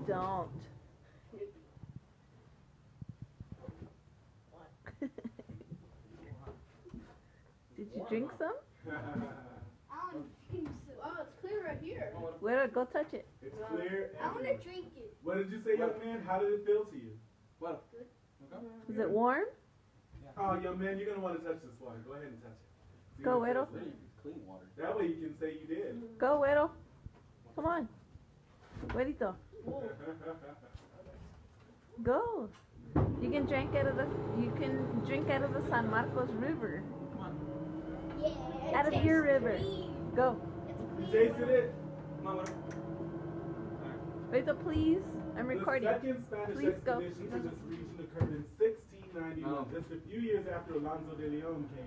don't. Did you drink some? Oh, it's clear right here. Where? Go touch it. It's clear. I want to drink it. What did you say, young man? How did it feel to you? Well, good. Okay. Is it warm? Oh, young man, you're going to want to touch this water. Go ahead and touch it. See Go, what it Widow. feels like. It's clean water. That way you can say you did. Go, Widow. Come on. Güerito. Go. You can drink out of the San Marcos River. Come on. Yeah. Out of your river. Go. You tasted it? Come on, Widow. Güerito, please. I'm recording. The second Spanish Please go. expedition to this region occurred in 1691, just a few years after Alonso de Leon came.